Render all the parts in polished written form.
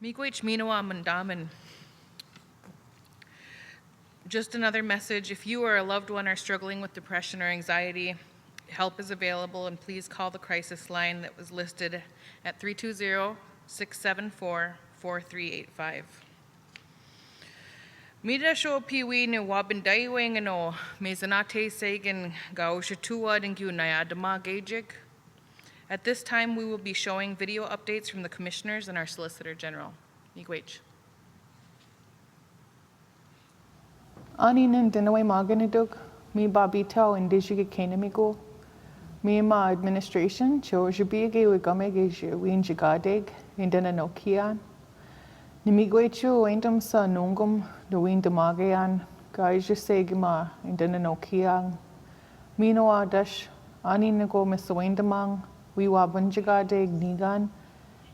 Miigwech Minoa Mandaman. Just another message. If you or a loved one are struggling with depression or anxiety, help is available, and please call the crisis line that was listed at 320-674-4385. Mida sho piwi ne wabindaiwing no mezanate sagan gaoshatua and gunayadama gajik. At this time, we will be showing video updates from the commissioners and our Solicitor General. Miigwech. Aninin dinaway maganidug, mi babito and dijiga kanamigo. Mi ma administration, Ojibwe wigamege win jigadeg, indana no kian. Nimigwechu endum sa nungum, the win damagayan, gaija segima, indana no kiang. Mino adash, aninago misawendamang, we wabunjigadeg nigan,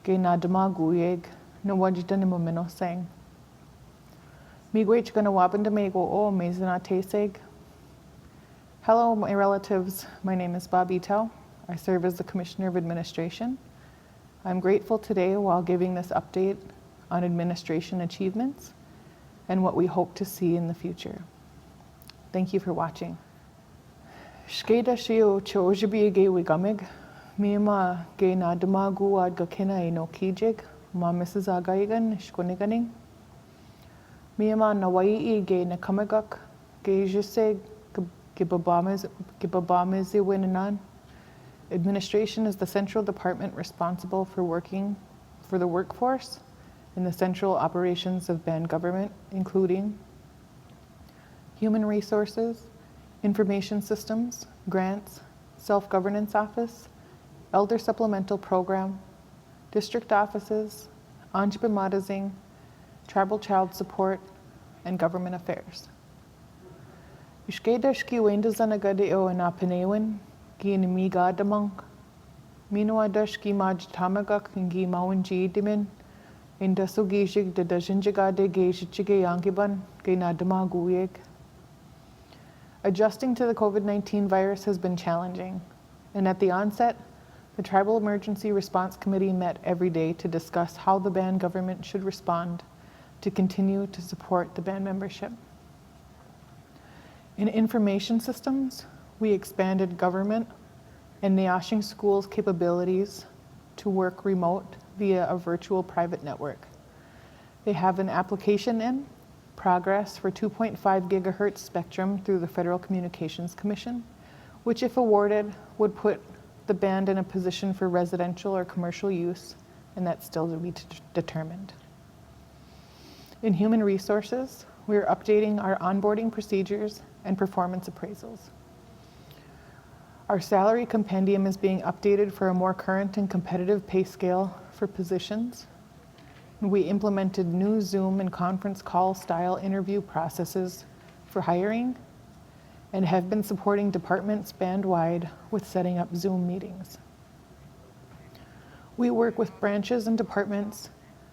ge nadamaguyeg, no wajidanimo mino sang. Miigwech gonna wabandamego o mezanateseg. Hello, my relatives. My name is Bob Ito. I serve as the Commissioner of Administration. I'm grateful today while giving this update on administration achievements and what we hope to see in the future. Thank you for watching. Shkeda shio Ojibwe wigamig, mima ge na damagu ad gakina no kijig, ma Mrs. Agaigan shkuniganing. Mima na wai ge na kamagak, ge jiseg Gibabamezi Winanan. Administration is the central department responsible for working for the workforce in the central operations of band government, including human resources, information systems, grants, self-governance office, elder supplemental program, district offices, Ojibwe tribal child support, and government affairs. Ishkedashki wendazanagade o anapanewin, giinimiga damong, minoadashki majtamagak ngi mawanji dimin, indasugijig de dajinjigade gejichige yangiban, genadamaguyeg. Adjusting to the COVID-19 virus has been challenging, and at the onset, the Tribal Emergency Response Committee met every day to discuss how the band government should respond to continue to support the band membership. In information systems, we expanded government and Neashing schools' capabilities to work remote via a virtual private network. They have an application in progress for 2.5 gigahertz spectrum through the Federal Communications Commission, which if awarded would put the band in a position for residential or commercial use, and that's still to be determined. In human resources, we are updating our onboarding procedures and performance appraisals. Our salary compendium is being updated for a more current and competitive pay scale for positions. We implemented new Zoom and conference call style interview processes for hiring and have been supporting departments band-wide with setting up Zoom meetings. We work with branches and departments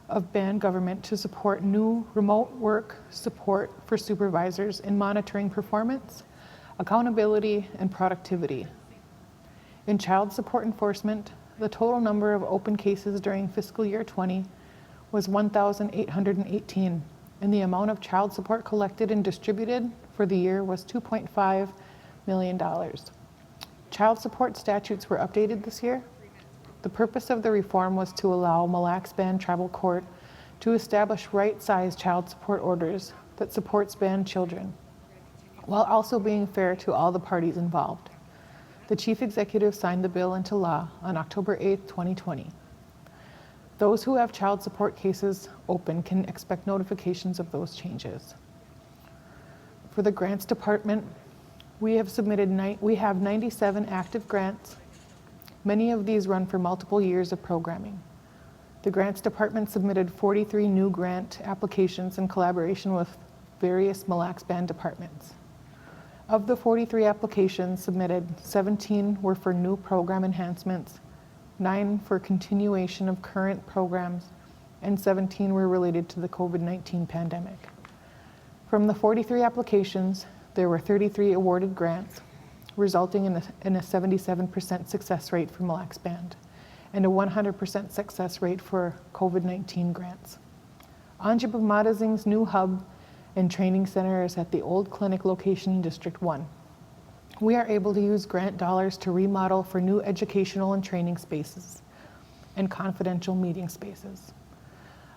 of band government to support new remote work support for supervisors in monitoring performance, accountability, and productivity. In child support enforcement, the total number of open cases during fiscal year 20 was 1,818, and the amount of child support collected and distributed for the year was $2.5 million. Child support statutes were updated this year. The purpose of the reform was to allow Mille Lacs Band Tribal Court to establish right-sized child support orders that supports band children, while also being fair to all the parties involved. The Chief Executive signed the bill into law on October 8, 2020. Those who have child support cases open can expect notifications of those changes. For the grants department, we have 97 active grants. Many of these run for multiple years of programming. The grants department submitted 43 new grant applications in collaboration with various Mille Lacs Band departments. Of the 43 applications submitted, 17 were for new program enhancements, 9 for continuation of current programs, and 17 were related to the COVID-19 pandemic. From the 43 applications, there were 33 awarded grants, resulting in a 77% success rate for Mille Lacs Band, and a 100% success rate for COVID-19 grants. Ojibwe new hub and training center is at the old clinic location in District 1. We are able to use grant dollars to remodel for new educational and training spaces and confidential meeting spaces.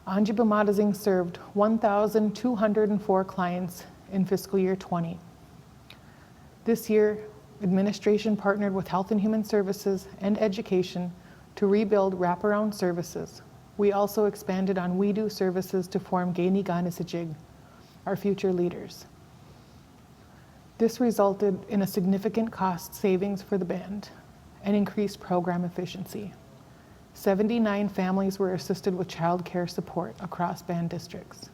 Ojibwe served 1,204 clients in fiscal year 20. This year, administration partnered with Health and Human Services and Education to rebuild wraparound services. We also expanded on We Do services to form Gaini Ganisajig, our future leaders. This resulted in a significant cost savings for the band and increased program efficiency. 79 families were assisted with child care support across band districts.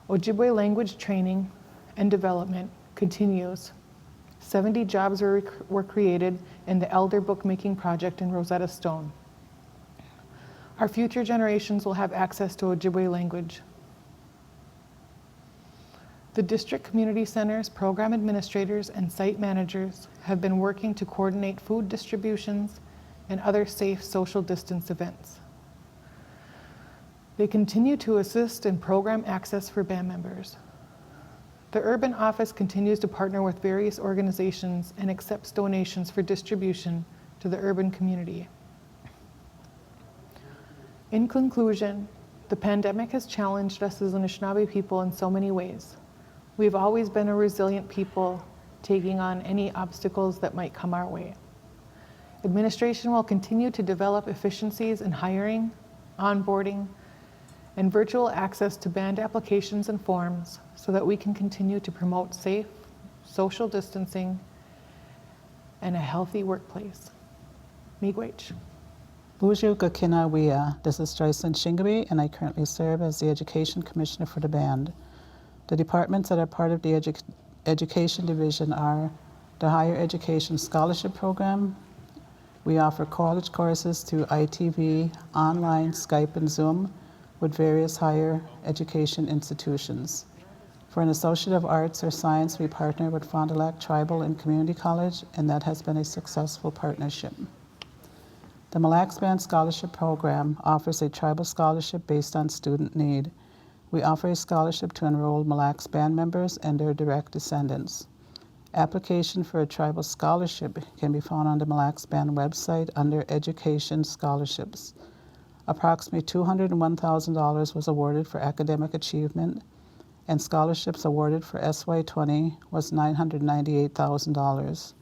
Ojibwe language training and development continues. 70 jobs were created in the Elder Bookmaking Project in Rosetta Stone. Our future generations will have access to Ojibwe language. The district community centers, program administrators, and site managers have been working to coordinate food distributions and other safe social distance events. They continue to assist in program access for band members. The urban office continues to partner with various organizations and accepts donations for distribution to the urban community. In conclusion, the pandemic has challenged us as Anishinaabe people in so many ways. We've always been a resilient people, taking on any obstacles that might come our way. Administration will continue to develop efficiencies in hiring, onboarding, and virtual access to band applications and forms so that we can continue to promote safe, social distancing, and a healthy workplace. Miigwech. Buju Gakina Wea. This is Joycelyn Shingaby, and I currently serve as the Education Commissioner for the band. The departments that are part of the Education Division are the Higher Education Scholarship Program. We offer college courses through ITV, online, Skype, and Zoom with various higher education institutions. For an Associate of Arts or Science, we partner with Fond du Lac Tribal and Community College, and that has been a successful partnership. The Mille Lacs Band Scholarship Program offers a tribal scholarship based on student need. We offer a scholarship to enroll Mille Lacs Band members and their direct descendants. Application for a tribal scholarship can be found on the Mille Lacs Band website under Education Scholarships. Approximately $201,000 was awarded for academic achievement, and scholarships awarded for SY20 was $998,000.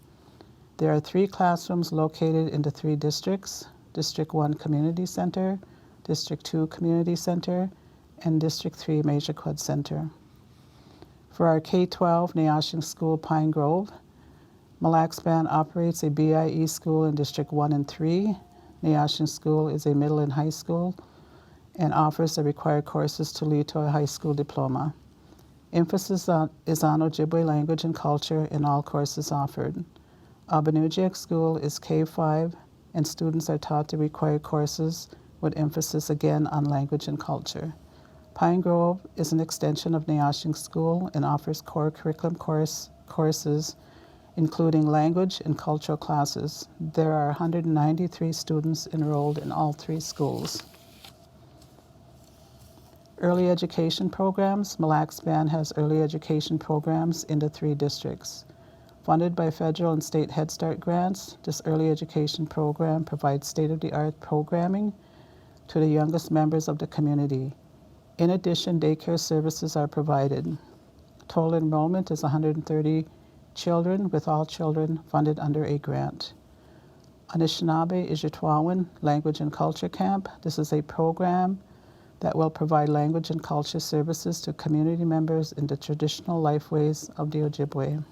There are 3 classrooms located in the 3 districts: District 1 Community Center, District 2 Community Center, and District 3 Major Quad Center. For our K-12 Neosho School Pine Grove, Mille Lacs Band operates a BIE school in District 1 and 3. Neosho School is a middle and high school and offers the required courses to lead to a high school diploma. Emphasis is on Ojibwe language and culture in all courses offered. Abanujiak School is K-5, and students are taught the required courses with emphasis again on language and culture. Pine Grove is an extension of Neosho School and offers core curriculum courses including language and cultural classes. There are 193 students enrolled in all 3 schools. Early education programs. Mille Lacs Band has early education programs in the 3 districts. Funded by federal and state Head Start grants, this early education program provides state-of-the-art programming to the youngest members of the community. In addition, daycare services are provided. Total enrollment is 130 children, with all children funded under a grant. Anishinaabe Ijitwawan Language and Culture Camp. This is a program that will provide language and culture services to community members in the traditional lifeways of the Ojibwe.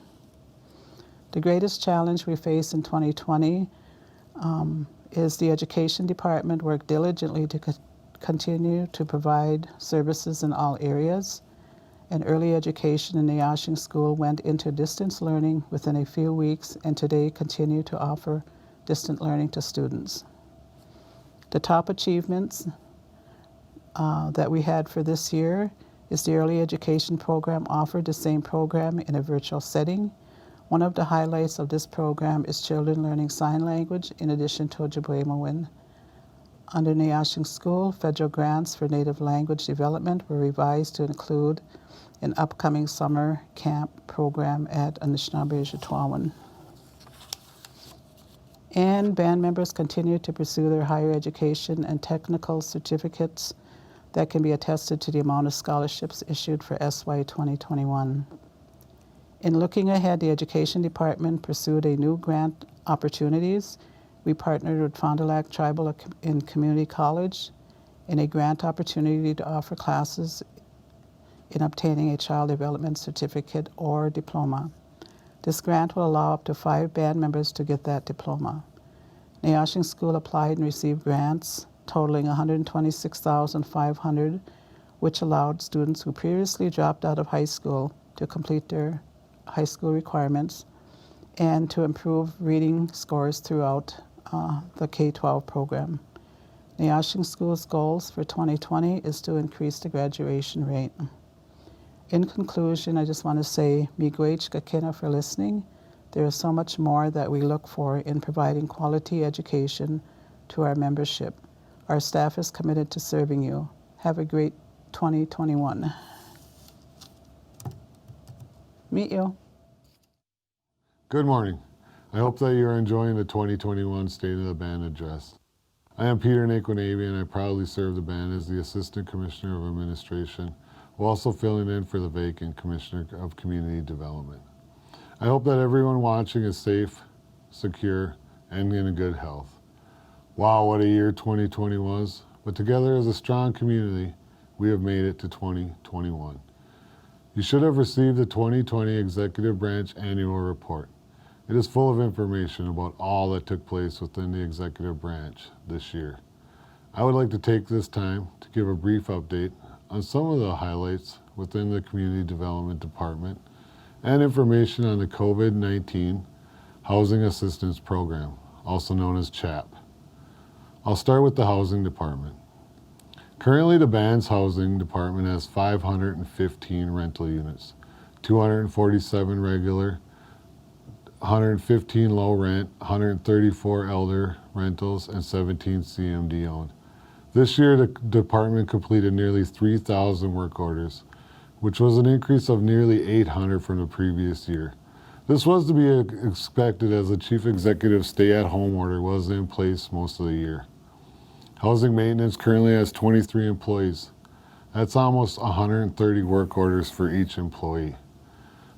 The greatest challenge we face in 2020 is the Education Department worked diligently to continue to provide services in all areas, and early education in Neosho School went into distance learning within a few weeks, and today continue to offer distant learning to students. The top achievements that we had for this year is the early education program offered the same program in a virtual setting. One of the highlights of this program is children learning sign language in addition to Ojibwe. Under Neyashing School, federal grants for native language development were revised to include an upcoming summer camp program at Anishinaabe-Ojibwe. And band members continue to pursue their higher education and technical certificates that can be attested to the amount of scholarships issued for SY 2021. In looking ahead, the Education Department pursued a new grant opportunities. We partnered with Fond du Lac Tribal in Community College in a grant opportunity to offer classes in obtaining a child development certificate or diploma. This grant will allow up to 5 band members to get that diploma. Neyashing School applied and received grants totaling $126,500, which allowed students who previously dropped out of high school to complete their high school requirements and to improve reading scores throughout the K-12 program. Neyashing School's goals for 2020 is to increase the graduation rate. In conclusion, I just want to say, miigwech kakena for listening. There is so much more that we look for in providing quality education to our membership. Our staff is committed to serving you. Have a great 2021. Meet you. Good morning. I hope that you're enjoying the 2021 State of the Band Address. I am Peter Naquinabe, and I proudly serve the band as the Assistant Commissioner of Administration, while also filling in for the vacant Commissioner of Community Development. I hope that everyone watching is safe, secure, and in good health. Wow, what a year 2020 was, but together as a strong community, we have made it to 2021. You should have received the 2020 Executive Branch Annual Report. It is full of information about all that took place within the Executive Branch this year. I would like to take this time to give a brief update on some of the highlights within the Community Development Department and information on the COVID-19 Housing Assistance Program, also known as Chap. I'll start with the Housing Department. Currently, the band's Housing Department has 515 rental units, 247 regular, 115 low rent, 134 elder rentals, and 17 CMD owned. This year, the department completed nearly 3,000 work orders, which was an increase of nearly 800 from the previous year. This was to be expected as the Chief Executive stay-at-home order was in place most of the year. Housing Maintenance currently has 23 employees. That's almost 130 work orders for each employee.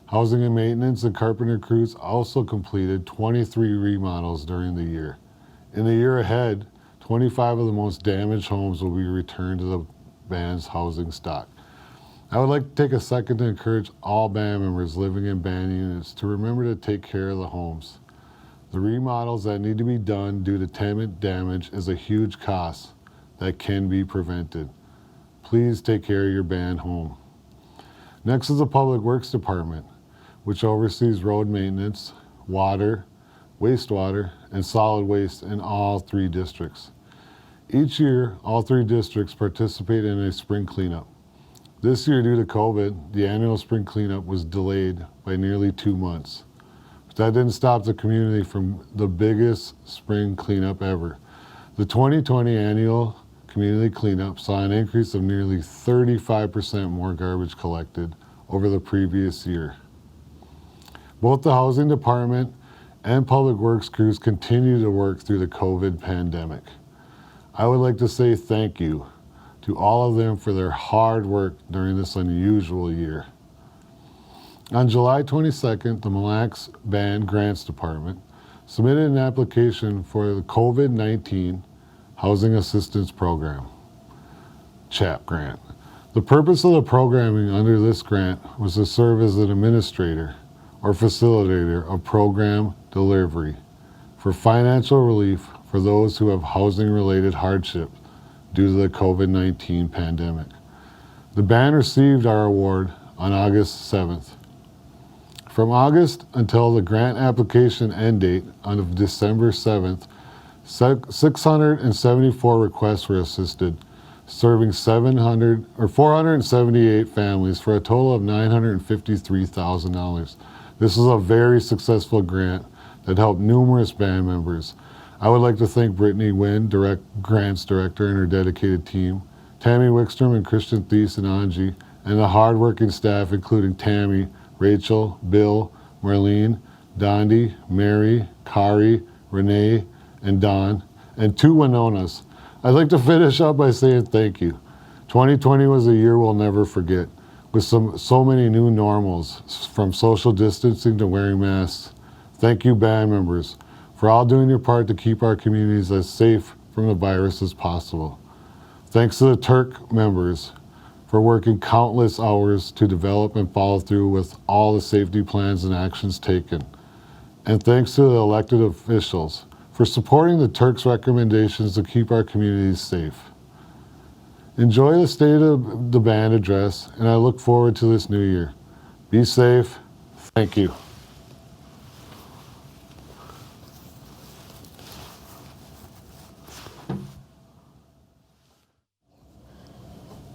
Housing and Maintenance and carpenter crews also completed 23 remodels during the year. In the year ahead, 25 of the most damaged homes will be returned to the band's housing stock. I would like to take a second to encourage all band members living in band units to remember to take care of the homes. The remodels that need to be done due to tenant damage is a huge cost that can be prevented. Please take care of your band home. Next is the Public Works Department, which oversees road maintenance, water, wastewater, and solid waste in all 3 districts. Each year, all 3 districts participate in a spring cleanup. This year, due to COVID, the annual spring cleanup was delayed by nearly 2 months. But that didn't stop the community from the biggest spring cleanup ever. The 2020 annual community cleanup saw an increase of nearly 35% more garbage collected over the previous year. Both the Housing Department and Public Works crews continue to work through the COVID pandemic. I would like to say thank you to all of them for their hard work during this unusual year. On July 22nd, the Mille Lacs Band Grants Department submitted an application for the COVID-19 Housing Assistance Program, Chap grant. The purpose of the programming under this grant was to serve as an administrator or facilitator of program delivery for financial relief for those who have housing-related hardship due to the COVID-19 pandemic. The band received our award on August 7th. From August until the grant application end date on December 7th, 674 requests were assisted, serving 478 families for a total of $953,000. This is a very successful grant that helped numerous band members. I would like to thank Brittany Wynn, Grants Director, and her dedicated team, Tammy Wickstrom and Christian Thies and Angie, and the hardworking staff including Tammy, Rachel, Bill, Marlene, Dondi, Mary, Kari, Renee, and Don, and 2 Winonas. I'd like to finish up by saying thank you. 2020 was a year we'll never forget, with so many new normals, from social distancing to wearing masks. Thank you, band members, for all doing your part to keep our communities as safe from the virus as possible. Thanks to the Turk members for working countless hours to develop and follow through with all the safety plans and actions taken. And thanks to the elected officials for supporting the Turks' recommendations to keep our communities safe. Enjoy the State of the Band address, and I look forward to this new year. Be safe. Thank you.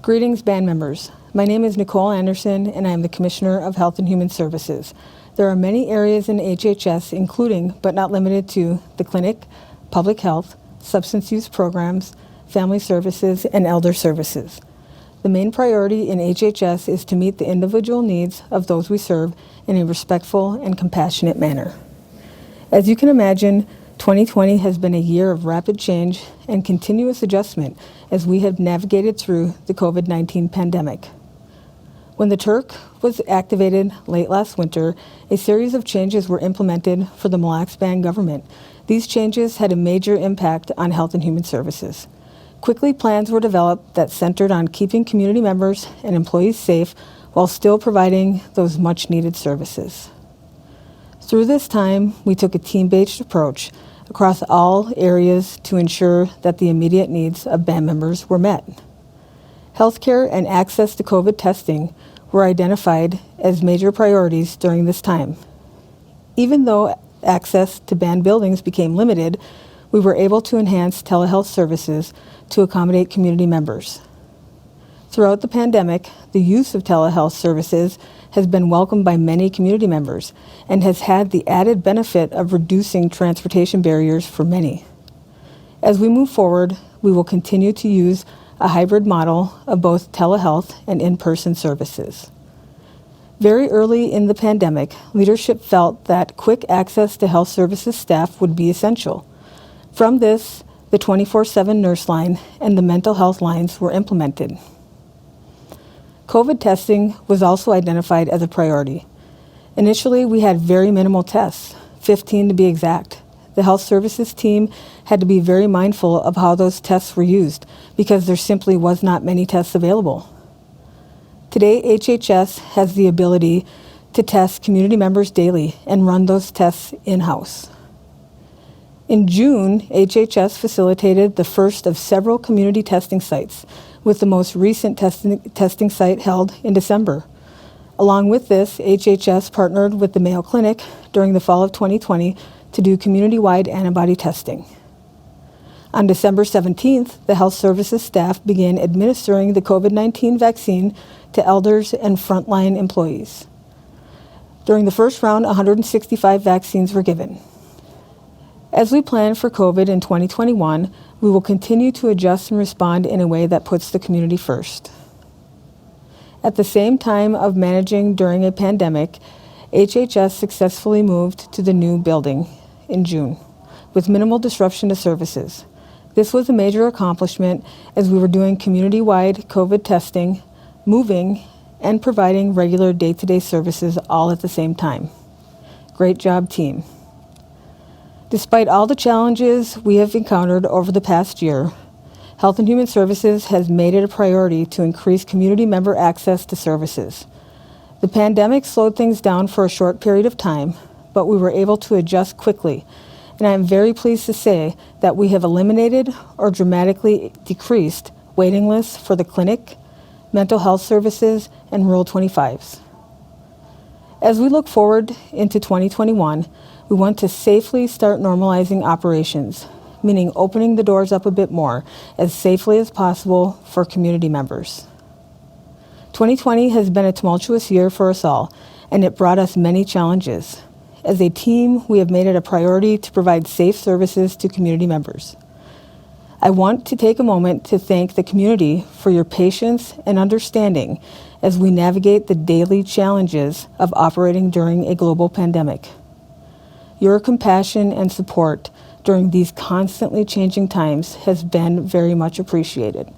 Greetings, band members. My name is Nicole Anderson, and I am the Commissioner of Health and Human Services. There are many areas in HHS, including, but not limited to, the clinic, public health, substance use programs, family services, and elder services. The main priority in HHS is to meet the individual needs of those we serve in a respectful and compassionate manner. As you can imagine, 2020 has been a year of rapid change and continuous adjustment as we have navigated through the COVID-19 pandemic. When the Turk was activated late last winter, a series of changes were implemented for the Mille Lacs Band government. These changes had a major impact on health and human services. Quickly, plans were developed that centered on keeping community members and employees safe while still providing those much-needed services. Through this time, we took a team-based approach across all areas to ensure that the immediate needs of band members were met. Healthcare and access to COVID testing were identified as major priorities during this time. Even though access to band buildings became limited, we were able to enhance telehealth services to accommodate community members. Throughout the pandemic, the use of telehealth services has been welcomed by many community members and has had the added benefit of reducing transportation barriers for many. As we move forward, we will continue to use a hybrid model of both telehealth and in-person services. Very early in the pandemic, leadership felt that quick access to health services staff would be essential. From this, the 24/7 nurse line and the mental health lines were implemented. COVID testing was also identified as a priority. Initially, we had very minimal tests, 15 to be exact. The health services team had to be very mindful of how those tests were used because there simply was not many tests available. Today, HHS has the ability to test community members daily and run those tests in-house. In June, HHS facilitated the first of several community testing sites, with the most recent testing site held in December. Along with this, HHS partnered with the Mayo Clinic during the fall of 2020 to do community-wide antibody testing. On December 17th, the health services staff began administering the COVID-19 vaccine to elders and frontline employees. During the first round, 165 vaccines were given. As we plan for COVID in 2021, we will continue to adjust and respond in a way that puts the community first. At the same time of managing during a pandemic, HHS successfully moved to the new building in June with minimal disruption to services. This was a major accomplishment as we were doing community-wide COVID testing, moving, and providing regular day-to-day services all at the same time. Great job, team. Despite all the challenges we have encountered over the past year, Health and Human Services has made it a priority to increase community member access to services. The pandemic slowed things down for a short period of time, but we were able to adjust quickly, and I am very pleased to say that we have eliminated or dramatically decreased waiting lists for the clinic, mental health services, and Rural 25s. As we look forward into 2021, we want to safely start normalizing operations, meaning opening the doors up a bit more as safely as possible for community members. 2020 has been a tumultuous year for us all, and it brought us many challenges. As a team, we have made it a priority to provide safe services to community members. I want to take a moment to thank the community for your patience and understanding as we navigate the daily challenges of operating during a global pandemic. Your compassion and support during these constantly changing times has been very much appreciated.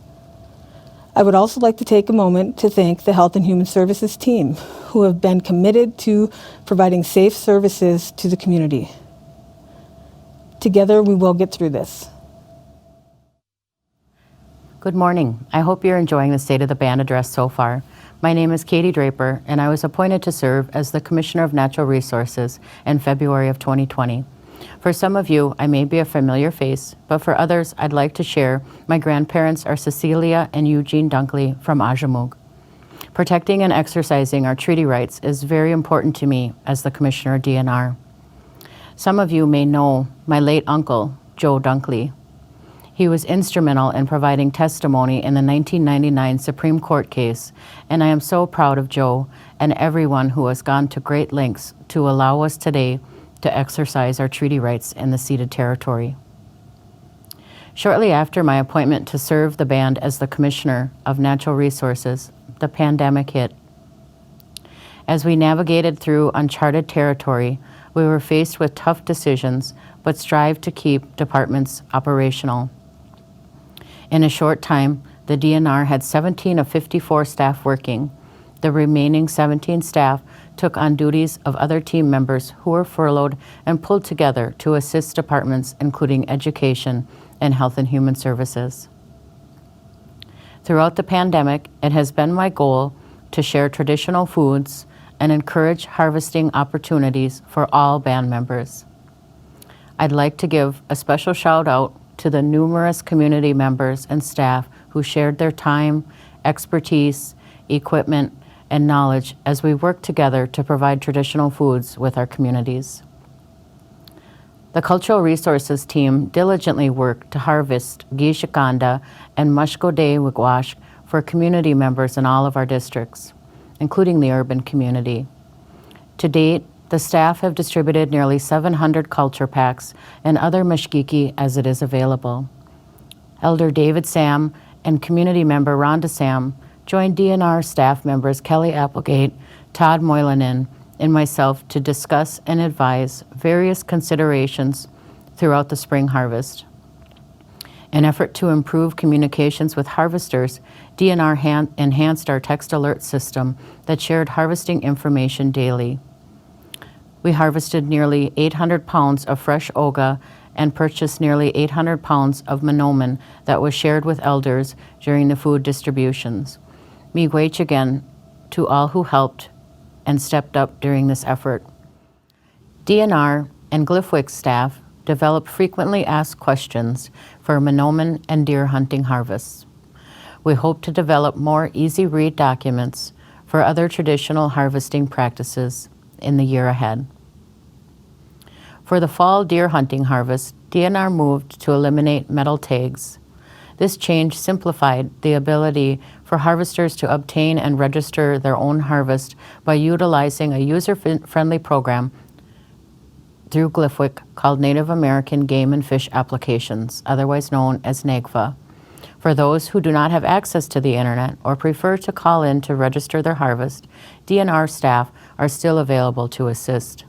I would also like to take a moment to thank the Health and Human Services team, who have been committed to providing safe services to the community. Together, we will get through this. Good morning. I hope you're enjoying the State of the Band address so far. My name is Katie Draper, and I was appointed to serve as the Commissioner of Natural Resources in February of 2020. For some of you, I may be a familiar face, but for others, I'd like to share my grandparents are Cecilia and Eugene Dunkley from Ojibwe. Protecting and exercising our treaty rights is very important to me as the Commissioner of DNR. Some of you may know my late uncle, Joe Dunkley. He was instrumental in providing testimony in the 1999 Supreme Court case, and I am so proud of Joe and everyone who has gone to great lengths to allow us today to exercise our treaty rights in the ceded territory. Shortly after my appointment to serve the band as the Commissioner of Natural Resources, the pandemic hit. As we navigated through uncharted territory, we were faced with tough decisions, but strived to keep departments operational. In a short time, the DNR had 17 of 54 staff working. The remaining 17 staff took on duties of other team members who were furloughed and pulled together to assist departments including Education and Health and Human Services. Throughout the pandemic, it has been my goal to share traditional foods and encourage harvesting opportunities for all band members. I'd like to give a special shout out to the numerous community members and staff who shared their time, expertise, equipment, and knowledge as we work together to provide traditional foods with our communities. The Cultural Resources team diligently worked to harvest Gishikanda and Mushkode Wigwash for community members in all of our districts, including the urban community. To date, the staff have distributed nearly 700 culture packs and other mashkiki as it is available. Elder David Sam and community member Rhonda Sam joined DNR staff members Kelly Applegate, Todd Moylanen, and myself to discuss and advise various considerations throughout the spring harvest. In an effort to improve communications with harvesters, DNR enhanced our text alert system that shared harvesting information daily. We harvested nearly 800 pounds of fresh oga and purchased nearly 800 pounds of monomen that was shared with elders during the food distributions. Miigwech again to all who helped and stepped up during this effort. DNR and Glyphwick staff develop frequently asked questions for monomen and deer hunting harvests. We hope to develop more easy-read documents for other traditional harvesting practices in the year ahead. For the fall deer hunting harvest, DNR moved to eliminate metal tags. This change simplified the ability for harvesters to obtain and register their own harvest by utilizing a user-friendly program through Glyphwick called Native American Game and Fish Applications, otherwise known as NAGFA. For those who do not have access to the internet or prefer to call in to register their harvest, DNR staff are still available to assist.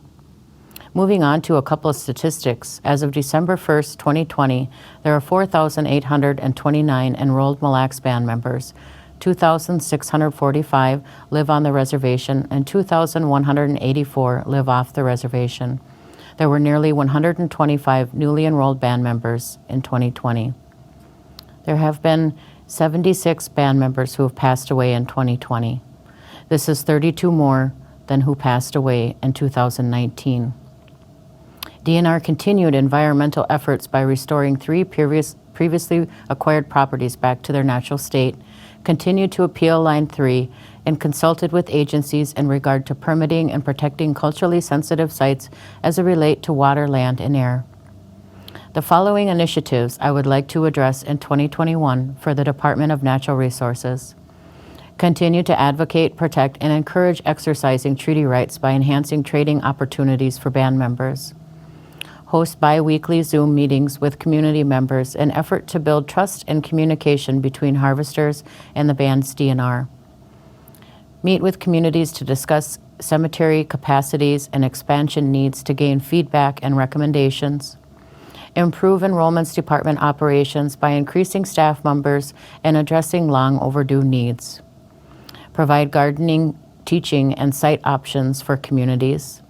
Moving on to a couple of statistics, as of December 1st, 2020, there are 4,829 enrolled Mille Lacs Band members. 2,645 live on the reservation and 2,184 live off the reservation. There were nearly 125 newly enrolled band members in 2020. There have been 76 band members who have passed away in 2020. This is 32 more than who passed away in 2019. DNR continued environmental efforts by restoring 3 previously acquired properties back to their natural state, continued to appeal Line 3, and consulted with agencies in regard to permitting and protecting culturally sensitive sites as it relate to water, land, and air. The following initiatives I would like to address in 2021 for the Department of Natural Resources. Continue to advocate, protect, and encourage exercising treaty rights by enhancing trading opportunities for band members. Host bi-weekly Zoom meetings with community members in effort to build trust and communication between harvesters and the band's DNR. Meet with communities to discuss cemetery capacities and expansion needs to gain feedback and recommendations. Improve enrollments department operations by increasing staff members and addressing long overdue needs. Provide gardening, teaching, and site options for communities.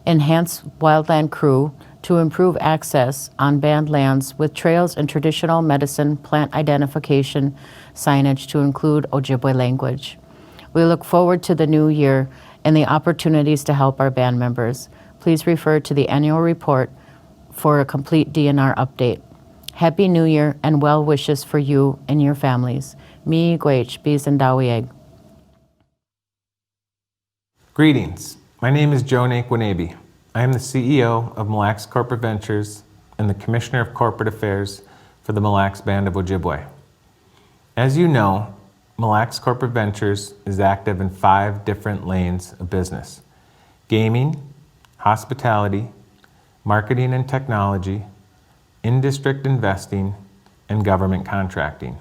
Enhance wildland crew to improve access on band lands with trails and traditional medicine plant identification signage to include Ojibwe language. We look forward to the new year and the opportunities to help our band members. Please refer to the annual report for a complete DNR update. Happy New Year and well wishes for you and your families. Mi Gwech, Bis and Dawieg. Greetings. My name is Joe Naquinabe. I am the CEO of Mille Lacs Corporate Ventures and the Commissioner of Corporate Affairs for the Mille Lacs Band of Ojibwe. As you know, Mille Lacs Corporate Ventures is active in 5 different lanes of business: gaming, hospitality, marketing and technology, in-district investing, and government contracting.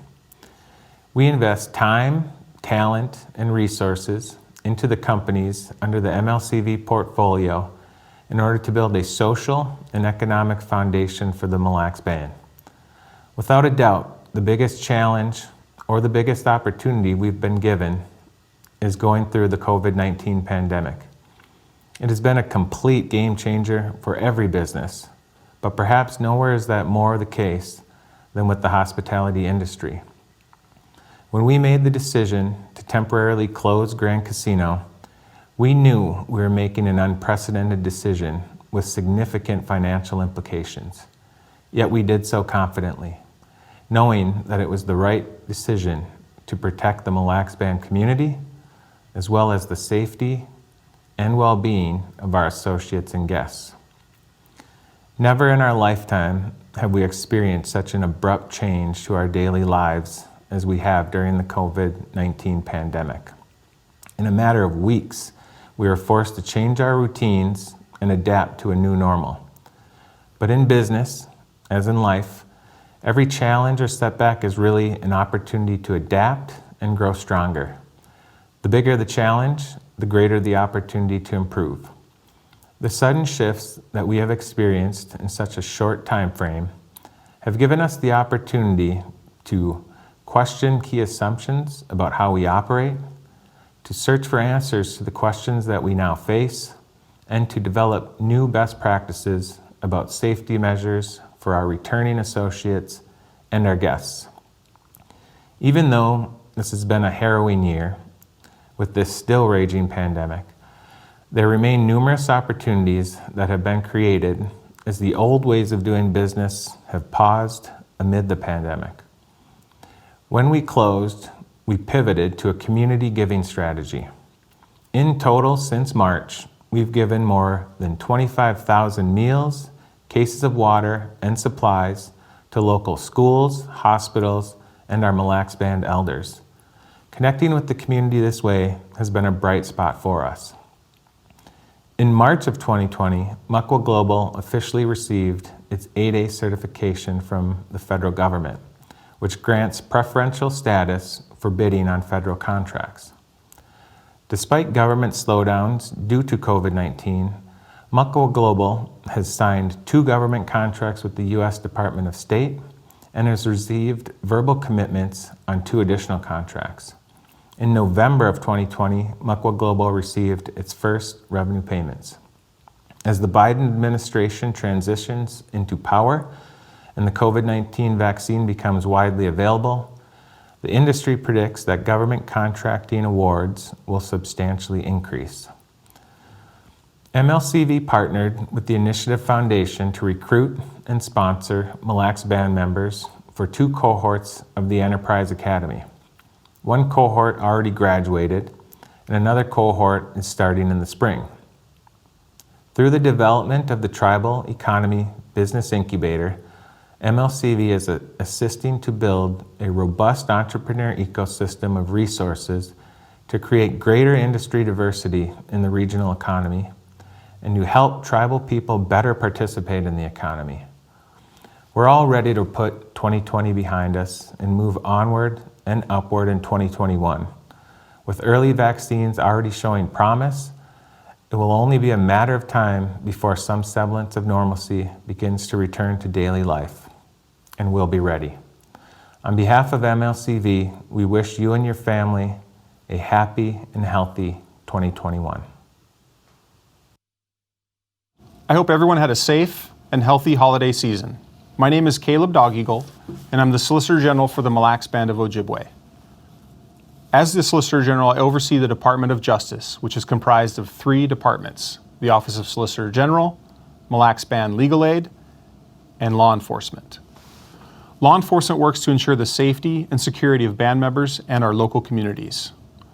We invest time, talent, and resources into the companies under the MLCV portfolio in order to build a social and economic foundation for the Mille Lacs Band. Without a doubt, the biggest challenge or the biggest opportunity we've been given is going through the COVID-19 pandemic. It has been a complete game changer for every business, but perhaps nowhere is that more the case than with the hospitality industry. When we made the decision to temporarily close Grand Casino, we knew we were making an unprecedented decision with significant financial implications. Yet we did so confidently, knowing that it was the right decision to protect the Mille Lacs Band community, as well as the safety and well-being of our associates and guests. Never in our lifetime have we experienced such an abrupt change to our daily lives as we have during the COVID-19 pandemic. In a matter of weeks, we were forced to change our routines and adapt to a new normal. But in business, as in life, every challenge or setback is really an opportunity to adapt and grow stronger. The bigger the challenge, the greater the opportunity to improve. The sudden shifts that we have experienced in such a short time frame have given us the opportunity to question key assumptions about how we operate, to search for answers to the questions that we now face, and to develop new best practices about safety measures for our returning associates and our guests. Even though this has been a harrowing year with this still raging pandemic, there remain numerous opportunities that have been created as the old ways of doing business have paused amid the pandemic. When we closed, we pivoted to a community giving strategy. In total, since March, we've given more than 25,000 meals, cases of water, and supplies to local schools, hospitals, and our Mille Lacs Band elders. Connecting with the community this way has been a bright spot for us. In March of 2020, Muckwa Global officially received its 8A certification from the federal government, which grants preferential status for bidding on federal contracts. Despite government slowdowns due to COVID-19, Muckwa Global has signed 2 government contracts with the U.S. Department of State and has received verbal commitments on 2 additional contracts. In November of 2020, Muckwa Global received its first revenue payments. As the Biden administration transitions into power and the COVID-19 vaccine becomes widely available, the industry predicts that government contracting awards will substantially increase. MLCV partnered with the Initiative Foundation to recruit and sponsor Mille Lacs Band members for 2 cohorts of the Enterprise Academy. 1 cohort already graduated, and another cohort is starting in the spring. Through the development of the Tribal Economy Business Incubator, MLCV is assisting to build a robust entrepreneur ecosystem of resources to create greater industry diversity in the regional economy and to help tribal people better participate in the economy. We're all ready to put 2020 behind us and move onward and upward in 2021. With early vaccines already showing promise, it will only be a matter of time before some semblance of normalcy begins to return to daily life, and we'll be ready. On behalf of MLCV, we wish you and your family a happy and healthy 2021. I hope everyone had a safe and healthy holiday season. My name is Caleb Dogeagle, and I'm the Solicitor General for the Mille Lacs Band of Ojibwe. As the Solicitor General, I oversee the Department of Justice, which is comprised of 3 departments: the Office of Solicitor General, Mille Lacs Band Legal Aid, and Law Enforcement. Law enforcement works to ensure the safety and security of band members and our local communities.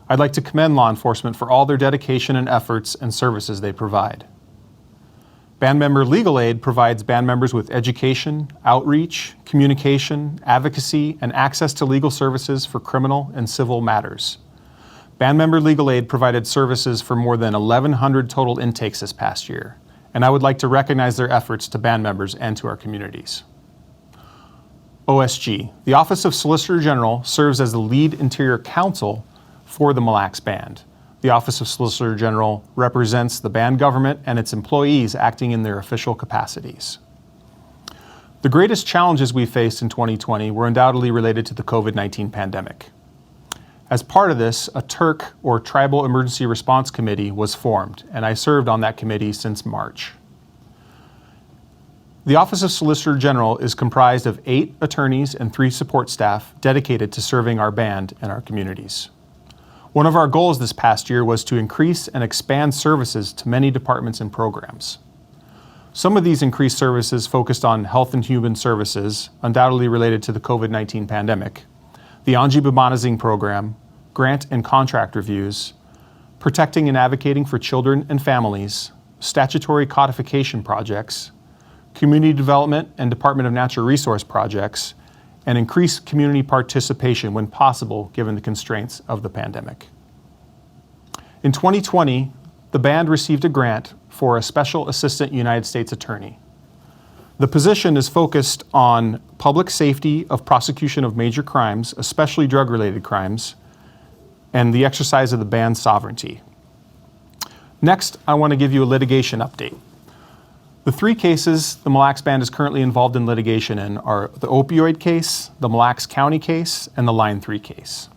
I'd like to commend law enforcement for all their dedication and efforts and services they provide. Band Member Legal Aid provides band members with education, outreach, communication, advocacy, and access to legal services for criminal and civil matters. Band Member Legal Aid provided services for more than 1,100 total intakes this past year, and I would like to recognize their efforts to band members and to our communities. OSG, the Office of Solicitor General, serves as the lead interior counsel for the Mille Lacs Band. The Office of Solicitor General represents the band government and its employees acting in their official capacities. The greatest challenges we faced in 2020 were undoubtedly related to the COVID-19 pandemic. As part of this, a TERC, or Tribal Emergency Response Committee, was formed, and I served on that committee since March. The Office of Solicitor General is comprised of 8 attorneys and 3 support staff dedicated to serving our band and our communities. One of our goals this past year was to increase and expand services to many departments and programs. Some of these increased services focused on health and human services, undoubtedly related to the COVID-19 pandemic, the Ojibwe program, grant and contract reviews, protecting and advocating for children and families, statutory codification projects, community development and Department of Natural Resource projects, and increase community participation when possible given the constraints of the pandemic. In 2020, the band received a grant for a Special Assistant United States Attorney. The position is focused on public safety of prosecution of major crimes, especially drug-related crimes, and the exercise of the band's sovereignty. Next, I want to give you a litigation update. The 3 cases the Mille Lacs Band is currently involved in litigation in are the opioid case, the Mille Lacs County case, and the Line 3 case.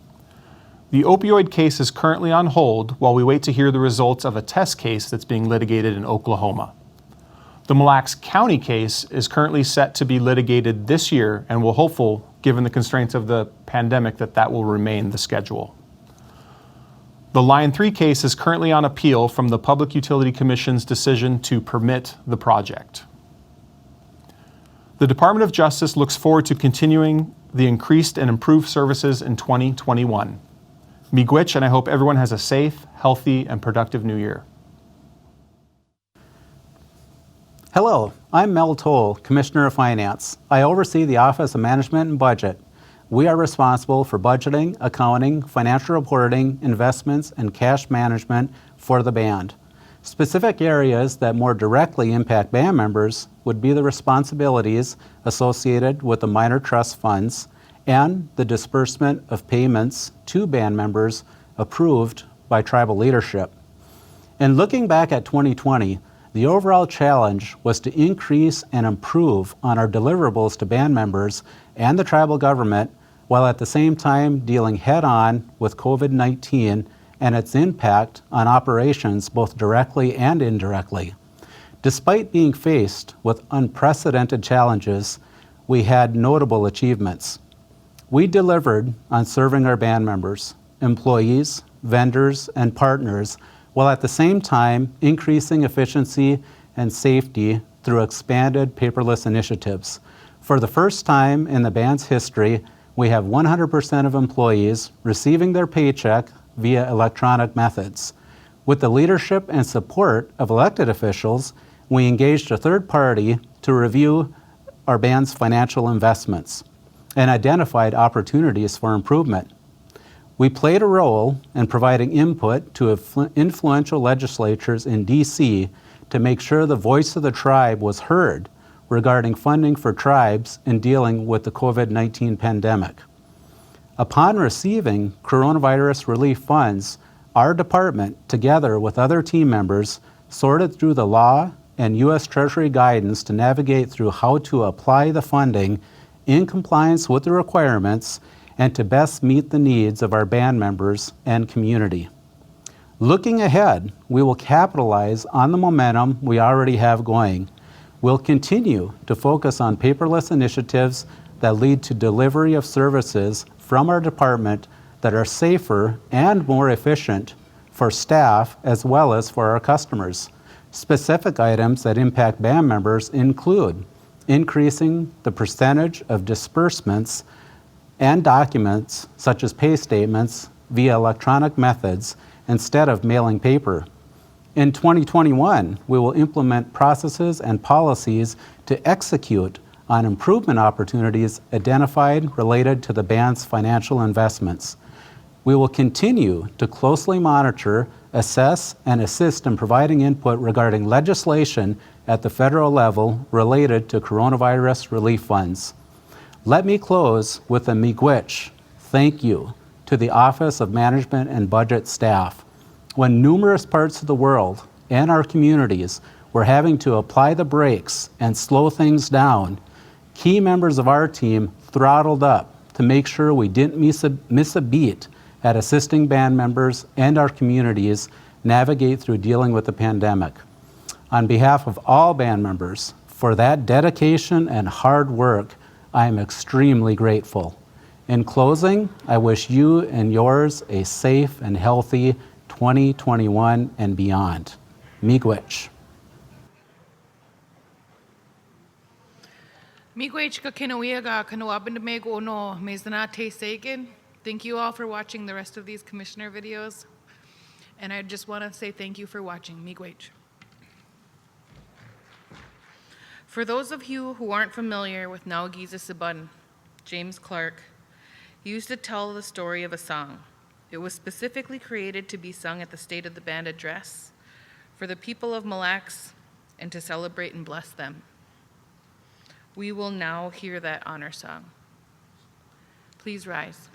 The opioid case is currently on hold while we wait to hear the results of a test case that's being litigated in Oklahoma. The Mille Lacs County case is currently set to be litigated this year, and we're hopeful, given the constraints of the pandemic, that that will remain the schedule. The Line 3 case is currently on appeal from the Public Utility Commission's decision to permit the project. The Department of Justice looks forward to continuing the increased and improved services in 2021. Miigwech, and I hope everyone has a safe, healthy, and productive new year. Hello, I'm Mel Toll, Commissioner of Finance. I oversee the Office of Management and Budget. We are responsible for budgeting, accounting, financial reporting, investments, and cash management for the band. Specific areas that more directly impact band members would be the responsibilities associated with the minor trust funds and the disbursement of payments to band members approved by tribal leadership. In looking back at 2020, the overall challenge was to increase and improve on our deliverables to band members and the tribal government, while at the same time dealing head-on with COVID-19 and its impact on operations both directly and indirectly. Despite being faced with unprecedented challenges, we had notable achievements. We delivered on serving our band members, employees, vendors, and partners, while at the same time increasing efficiency and safety through expanded paperless initiatives. For the first time in the band's history, we have 100% of employees receiving their paycheck via electronic methods. With the leadership and support of elected officials, we engaged a third party to review our band's financial investments and identified opportunities for improvement. We played a role in providing input to influential legislatures in DC to make sure the voice of the tribe was heard regarding funding for tribes in dealing with the COVID-19 pandemic. Upon receiving coronavirus relief funds, our department, together with other team members, sorted through the law and U.S. Treasury guidance to navigate through how to apply the funding in compliance with the requirements and to best meet the needs of our band members and community. Looking ahead, we will capitalize on the momentum we already have going. We'll continue to focus on paperless initiatives that lead to delivery of services from our department that are safer and more efficient for staff as well as for our customers. Specific items that impact band members include increasing the percentage of disbursements and documents such as pay statements via electronic methods instead of mailing paper. In 2021, we will implement processes and policies to execute on improvement opportunities identified related to the band's financial investments. We will continue to closely monitor, assess, and assist in providing input regarding legislation at the federal level related to coronavirus relief funds. Let me close with a miigwech thank you to the Office of Management and Budget staff. When numerous parts of the world and our communities were having to apply the brakes and slow things down, key members of our team throttled up to make sure we didn't miss a beat at assisting band members and our communities navigate through dealing with the pandemic. On behalf of all band members, for that dedication and hard work, I am extremely grateful. In closing, I wish you and yours a safe and healthy 2021 and beyond. Miigwech. Miigwech ka kinawiaga kanawabindamego no mezanate sagan. Thank you all for watching the rest of these commissioner videos. And I just want to say thank you for watching. Miigwech. For those of you who aren't familiar with Naugiza Sibun, James Clark used to tell the story of a song. It was specifically created to be sung at the State of the Band address for the people of Mille Lacs and to celebrate and bless them. We will now hear that honor song. Please rise.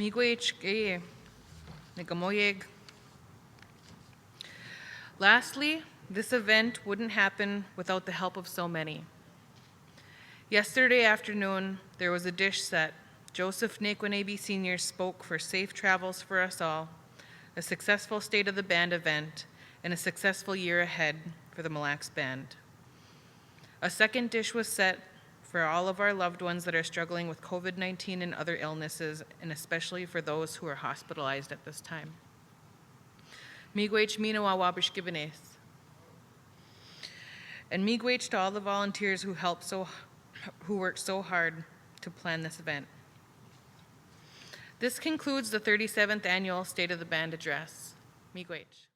Miigwech geye, nikamoyeg. Lastly, this event wouldn't happen without the help of so many. Yesterday afternoon, there was a dish set. Joseph Nekwanebi Sr. spoke for safe travels for us all, a successful State of the Band event, and a successful year ahead for the Mille Lacs Band. A second dish was set for all of our loved ones that are struggling with COVID-19 and other illnesses, and especially for those who are hospitalized at this time. Miigwech minawa wabish gibenes. And miigwech to all the volunteers who worked so hard to plan this event. This concludes the 37th Annual State of the Band Address. Miigwech.